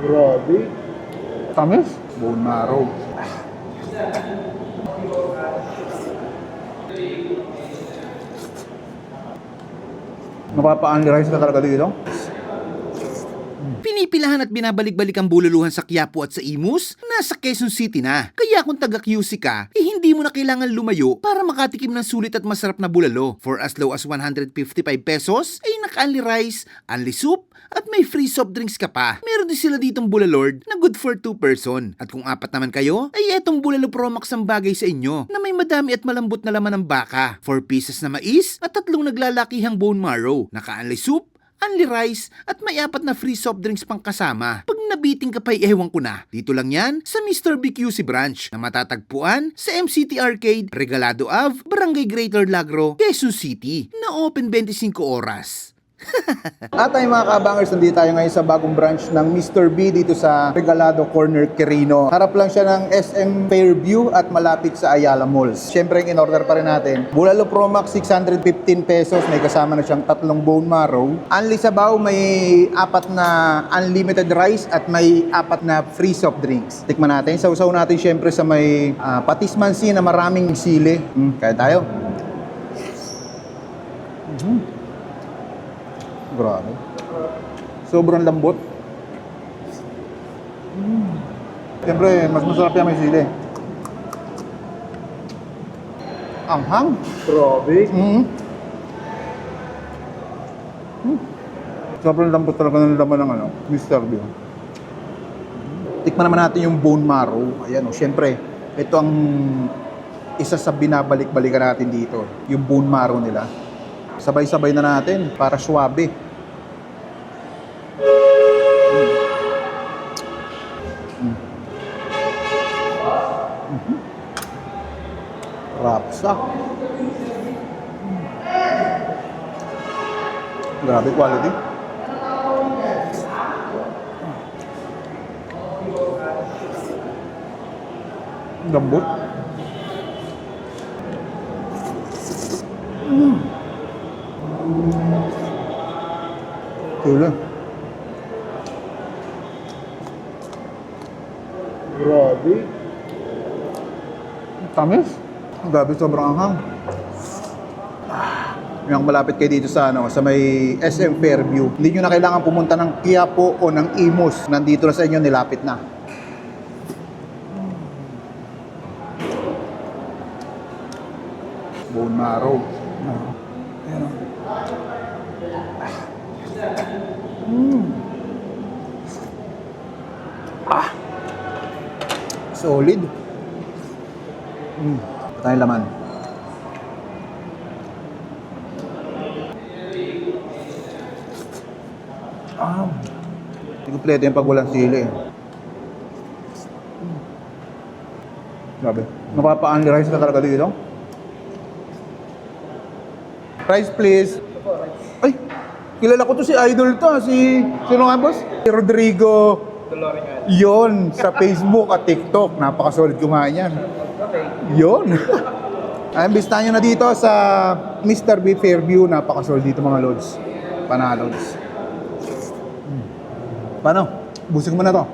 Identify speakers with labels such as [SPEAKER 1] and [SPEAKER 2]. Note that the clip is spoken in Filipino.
[SPEAKER 1] Grabe.
[SPEAKER 2] Tamis. Bone marrow. Napapa-only rice ka talaga dito.
[SPEAKER 3] Pinipilahan at binabalik-balik ang bululuhan sa Quiapo at sa Imus, nasa Quezon City na. Kaya kung taga-QC ka, hindi mo na kailangan lumayo para makatikim ng sulit at masarap na bulalo. For as low as 155 pesos, ay naka-only rice, only soup, at may free soft drinks ka pa. Meron din sila ditong bulalord na good for 2 person. At kung 4 naman kayo, ay etong bulalo Pro Max ang bagay sa inyo na may madami at malambot na laman ng baka. 4 pieces na mais at 3 naglalakihang bone marrow. Naka-only soup, only rice, at may 4 na free soft drinks pang kasama. Pag nabiting ka pa'y ewan ko na. Dito lang yan sa Mr. BQC branch na matatagpuan sa MCT Arcade, Regalado Ave, Barangay Greater Lagro, Quezon City, na open 25 oras.
[SPEAKER 2] At ay mga kabangers, nandito tayo ngayon sa bagong branch ng Mr. B dito sa Regalado Corner, Quirino. Harap lang siya ng SM Fairview at malapit sa Ayala Malls. Siyempre, yung in-order pa rin natin. Bulalo Pro Max, 615 pesos. May kasama na siyang 3 bone marrow. Only sabaw, may 4 na unlimited rice at may 4 na free soft drinks. Tikman natin. Sausaw natin siyempre sa may patis mansi na maraming sili. Kaya tayo. Grabe. Sobrang lambot. Siyempre, mas masarap yan may sili. Anghang.
[SPEAKER 1] Grabe.
[SPEAKER 2] Sobrang lambot talaga ng laman ng Mr. B. Tikman naman natin yung bone marrow. Ayan o, siyempre, ito ang isa sa binabalik-balikan natin dito. Yung bone marrow nila. Sabay-sabay na natin para swabe. Rapsa. Grabe quality. Lambot. Tula.
[SPEAKER 1] Grabe.
[SPEAKER 2] Tamis. Grabe, sobrang anghang. Yung malapit kayo dito sa sa may SM Fairview. Hindi nyo na kailangan pumunta ng Quiapo o ng Imus. Nandito na sa inyo, nilapit na. Bone marrow. Ayan o. Solid. Ito tayong laman. Hindi kompleto yung pag walang sili. Grabe. Napapa-only rice ka talaga dito. Rice please. Ay! Kilala ko to si Idol to. Sino nga boss? Si Rodrigo. Yon sa Facebook at TikTok. Napakasolid kumain yan. Yon. Ay, bisitahan nyo na dito sa Mr. B Fairview. Napakasolid dito mga lods. Panalods. Paano? Busing mo na to.